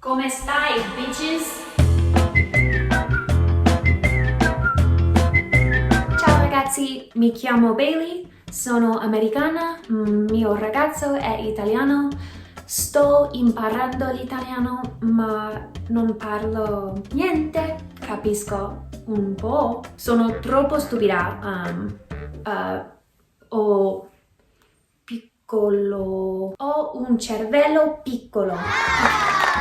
Come stai, bitches? Ciao ragazzi, mi chiamo Bailey, sono americana, mio ragazzo è italiano, sto imparando l'italiano ma non parlo niente, capisco un po', sono troppo stupida, ho un cervello piccolo.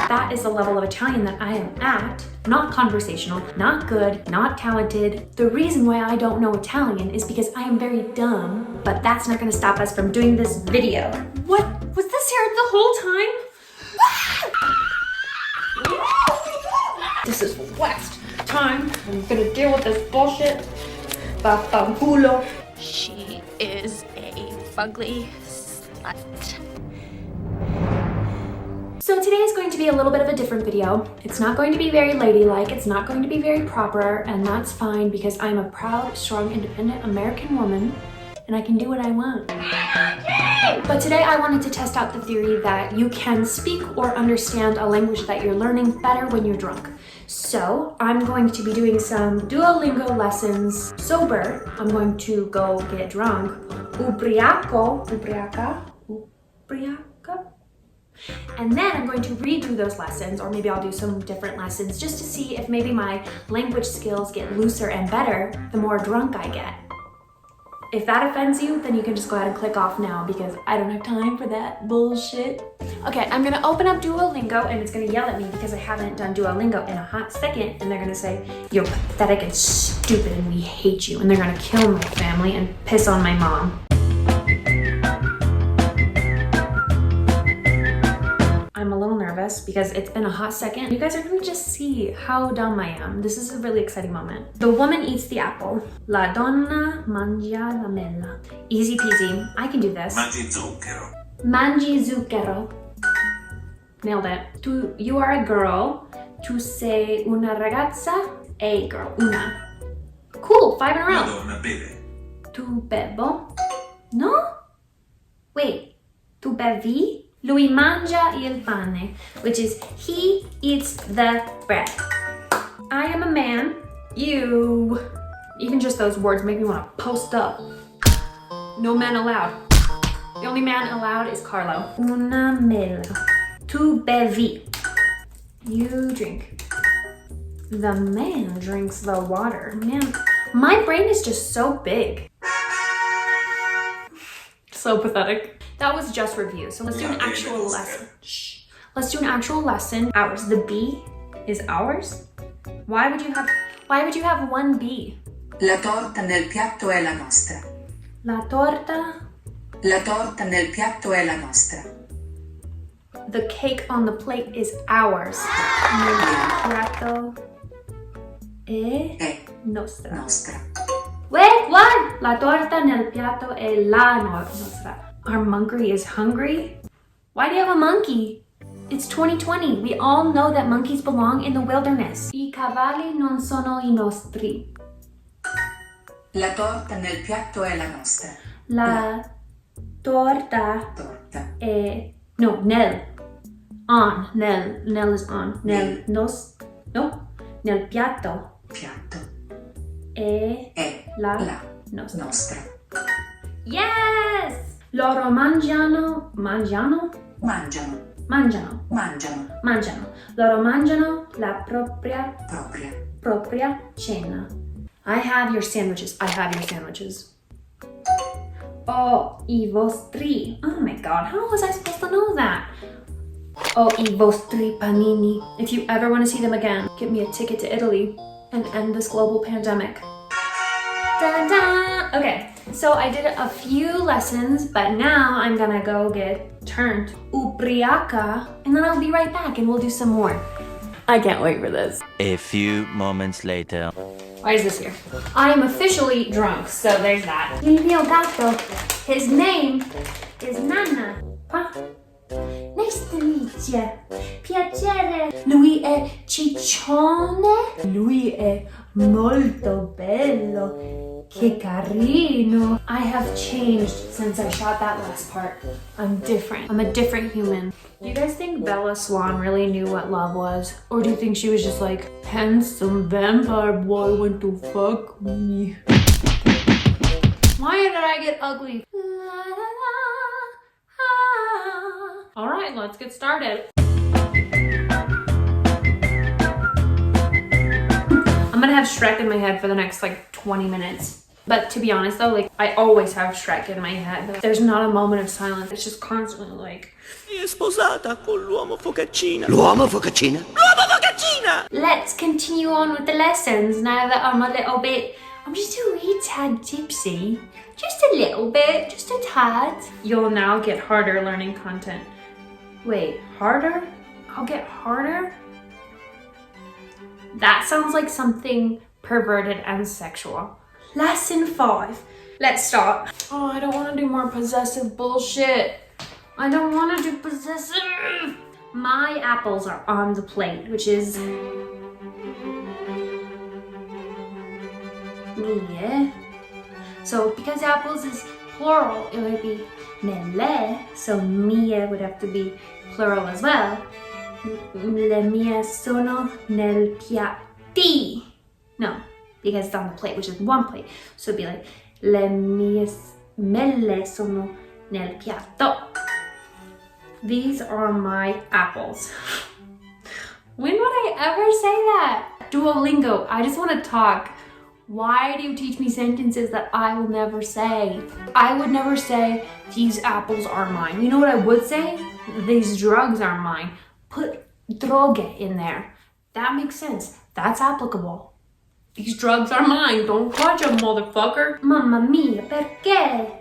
That is the level of Italian that I am at. Not conversational, not good, not talented. The reason why I don't know Italian is because I am very dumb, but that's not gonna stop us from doing this video. What? Was this here the whole time? This is the last time I'm gonna deal with this bullshit. Vaffanculo. She is a fugly slut. So today is going to be a little bit of a different video. It's not going to be very ladylike, it's not going to be very proper, and that's fine because I'm a proud, strong, independent American woman and I can do what I want. But today I wanted to test out the theory that you can speak or understand a language that you're learning better when you're drunk. So I'm going to be doing some Duolingo lessons sober. I'm going to go get drunk. Ubriaco. And then I'm going to redo those lessons, or maybe I'll do some different lessons just to see if maybe my language skills get looser and better the more drunk I get. If that offends you, then you can just go ahead and click off now because I don't have time for that bullshit. Okay, I'm gonna open up Duolingo and it's gonna yell at me because I haven't done Duolingo in a hot second, and they're gonna say, you're pathetic and stupid and we hate you, and they're gonna kill my family and piss on my mom. I'm a little nervous because it's been a hot second. You guys are gonna just see how dumb I am. This is a really exciting moment. The woman eats the apple. La donna mangia la mela. Easy peasy. I can do this. Mangi zucchero. Mangi zucchero. Nailed it. You are a girl. Tu sei una ragazza. A girl. Una. Cool. 5 in a La row. donna beve. Tu bebo. No? Wait. Tu bevi? Lui mangia il pane, which is he eats the bread. I am a man. Even just those words make me want to post up. No men allowed. The only man allowed is Carlo. Una mela. Tu bevi. You drink. The man drinks the water. Man, my brain is just so big. So pathetic. That was just review. So let's do an actual lesson. Shh. Let's do an actual lesson. Ours. The B is ours. Why would you have one B? La torta nel piatto è la nostra. La torta. La torta nel piatto è la nostra. The cake on the plate is ours. Nel piatto è nostra. Nostra. Wait, what? La torta nel piatto è la nostra. Our monkey is hungry? Why do you have a monkey? It's 2020. We all know that monkeys belong in the wilderness. I cavalli non sono i nostri. La torta nel piatto è la nostra. La torta Torta. è... No, nel. On. Nel is on. Nel piatto Piatto. è la nostra. Nostra. Yes! Loro mangiano. Mangiano. Loro mangiano la propria Propria. cena. I have your sandwiches. Oh, i vostri. Oh my god, how was I supposed to know that? Oh, i vostri panini. If you ever want to see them again, get me a ticket to Italy and end this global pandemic. Da-da! Okay, so I did a few lessons, but now I'm gonna go get turned ubriaca, and then I'll be right back and we'll do some more. I can't wait for this. A few moments later. Why is this here? I am officially drunk, so there's that. Il mio gatto, his name is Nana. Huh? Nice to meet you. Piacere. Lui è ciccione. Lui è Molto bello. Che carino. I have changed since I shot that last part. I'm different. I'm a different human. Do you guys think Bella Swan really knew what love was? Or do you think she was just like, handsome vampire boy went to fuck me? Why did I get ugly? La, la, la, ah. All right, let's get started. I'm gonna have Shrek in my head for the next like 20 minutes. But to be honest though, like I always have Shrek in my head. There's not a moment of silence. It's just constantly like, È sposata con l'uomo focaccina. L'uomo focaccina? L'uomo focaccina! let's continue on with the lessons now that I'm just a wee tad tipsy. Just a little bit, just a tad. You'll now get harder learning content. Wait, harder? I'll get harder? That sounds like something perverted and sexual. Lesson 5. Let's start. Oh, I don't want to do more possessive bullshit. I don't want to do possessive. My apples are on the plate, which is mie. So because apples is plural, it would be mele. So mie would have to be plural as well. Le mie sono nel piatti. No, because it's on the plate, which is one plate. So it'd be like, le mie mele sono nel piatto. These are my apples. When would I ever say that? Duolingo, I just want to talk. Why do you teach me sentences that I will never say? I would never say, these apples are mine. You know what I would say? These drugs are mine. Put droge in there. That makes sense. That's applicable. These drugs are mine. Don't touch them, motherfucker. Mamma mia, perché?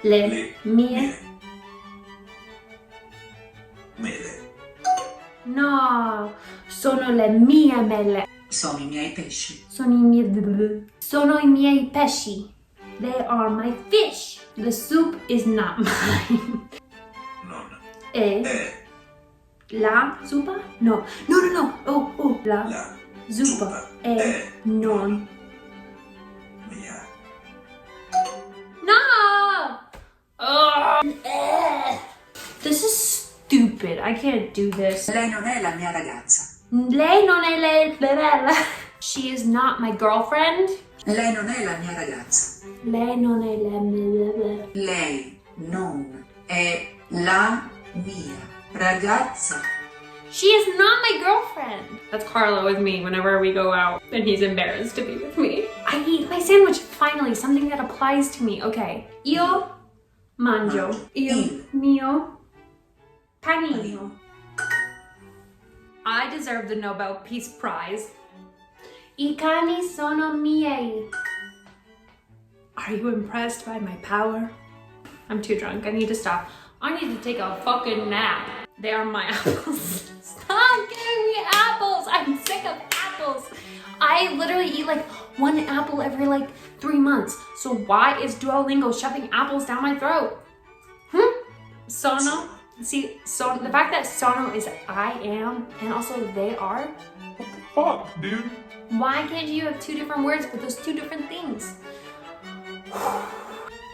Le mie... Mele. No, sono le mie mele. Sono i miei pesci. Sono i miei pesci. They are my fish. The soup is not mine. Non. La zuppa? No. No. Oh. La zuppa è non mia. No! Ugh. This is stupid. I can't do this. Lei non è la mia ragazza. Lei non è lei. She is not my girlfriend. Lei non è la mia ragazza. Lei non è la mia. Lei non è la mia ragazza. She is not my girlfriend. That's Carlo with me whenever we go out and he's embarrassed to be with me. I eat my sandwich, finally, something that applies to me. Okay. Io mangio. Il mio panino. I deserve the Nobel Peace Prize. I cani sono miei. Are you impressed by my power? I'm too drunk. I need to stop. I need to take a fucking nap. They are my apples. Stop giving me apples. I'm sick of apples. I literally eat like one apple every like 3 months. So why is Duolingo shoving apples down my throat? Sono. See, so the fact that sono is I am and also they are. What the fuck, dude? Why can't you have 2 different words for those 2 different things?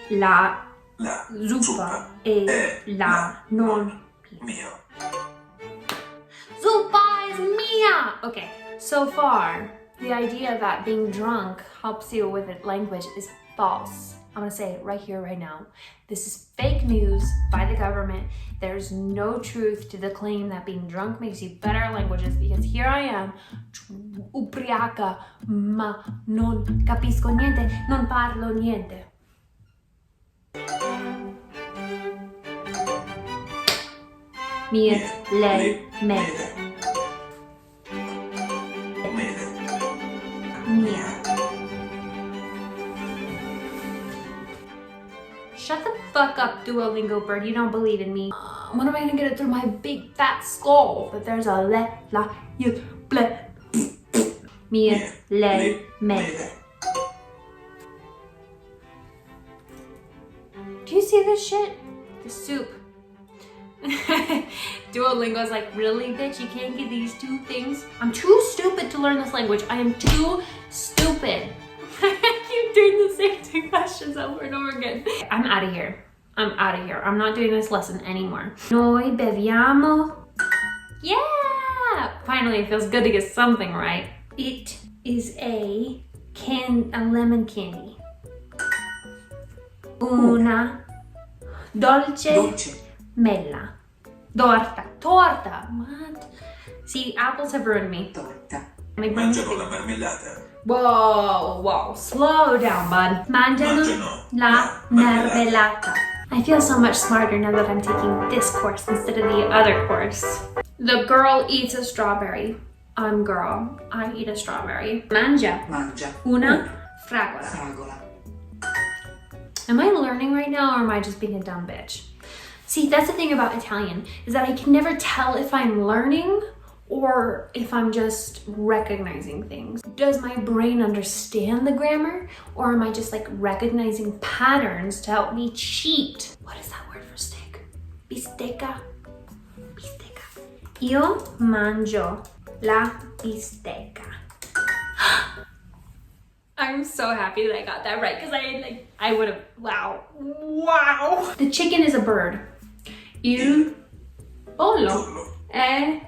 La zuppa è la non mia. Zuppa is mia! Okay, so far, the idea that being drunk helps you with language is false. I'm gonna say it right here, right now. This is fake news by the government. There's no truth to the claim that being drunk makes you better at languages, because here I am, ubriaca, ma non capisco niente, non parlo niente. Mie, lei, me. Mia. Shut the fuck up, Duolingo bird. You don't believe in me. When am I gonna get it through my big fat skull that there's a le, la, you, ble, mia, lei, me. Do you see this shit? The soup. Duolingo's like, really, bitch? You can't get these two things? I'm too stupid to learn this language. I am too stupid. I keep doing the same two questions over and over again. I'm out of here. I'm out of here. I'm not doing this lesson anymore. Noi beviamo. Yeah! Finally, it feels good to get something right. It is a lemon candy. Una dolce mela. Torta. What? See, apples have ruined me. Torta. Mangiano la marmellata. Whoa. Slow down, bud. Mangiano la marmellata. I feel so much smarter now that I'm taking this course instead of the other course. The girl eats a strawberry. I'm girl. I eat a strawberry. Mangia una fragola. Fragola. Am I learning right now, or am I just being a dumb bitch? See, that's the thing about Italian, is that I can never tell if I'm learning or if I'm just recognizing things. Does my brain understand the grammar, or am I just like recognizing patterns to help me cheat? What is that word for steak? Bistecca? Bistecca. Io mangio la bistecca. I'm so happy that I got that right, because I would have, wow. The chicken is a bird. Il pollo è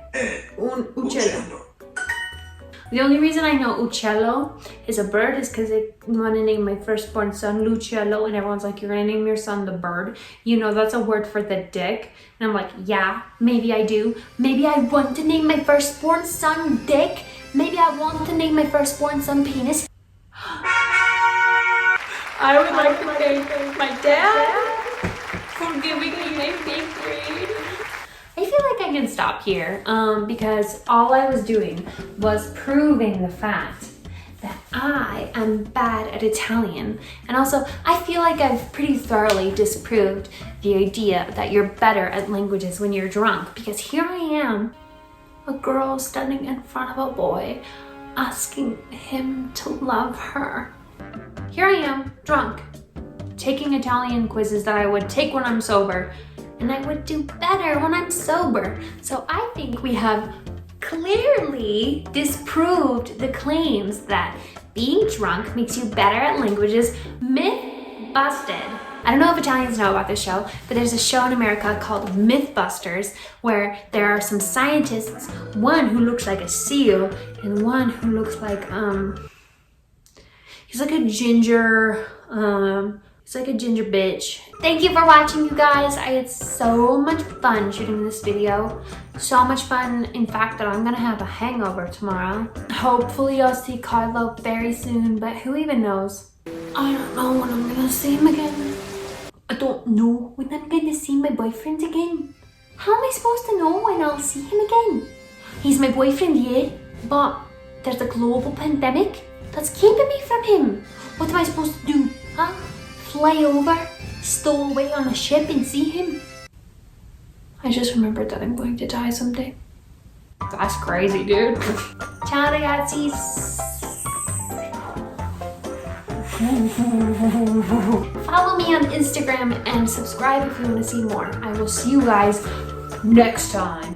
un uccello. The only reason I know uccello is a bird is because I want to name my firstborn son Lucello, and everyone's like, you're going to name your son the bird. You know, that's a word for the dick. And I'm like, yeah, maybe I do. Maybe I want to name my firstborn son Dick. Maybe I want to name my firstborn son Penis. I would like to thank my dad for giving me my fifth grade. I feel like I can stop here because all I was doing was proving the fact that I am bad at Italian. And also, I feel like I've pretty thoroughly disproved the idea that you're better at languages when you're drunk, because here I am, a girl standing in front of a boy asking him to love her. Here I am, drunk, taking Italian quizzes that I would take when I'm sober, and I would do better when I'm sober. So I think we have clearly disproved the claims that being drunk makes you better at languages. Myth busted. I don't know if Italians know about this show, but there's a show in America called Mythbusters where there are some scientists, one who looks like a seal and one who looks like, he's like a ginger, he's like a ginger bitch. Thank you for watching, you guys. I had so much fun shooting this video. So much fun, in fact, that I'm gonna have a hangover tomorrow. Hopefully I'll see Carlo very soon, but who even knows? I don't know when I'm gonna see him again. I don't know when I'm gonna see my boyfriend again. How am I supposed to know when I'll see him again? He's my boyfriend, yeah, but there's a global pandemic that's keeping me from him. What am I supposed to do, huh? Fly over, stow away on a ship and see him? I just remembered that I'm going to die someday. That's crazy, dude. Ciao, ragazzi. Follow me on Instagram and subscribe if you want to see more. I will see you guys next time.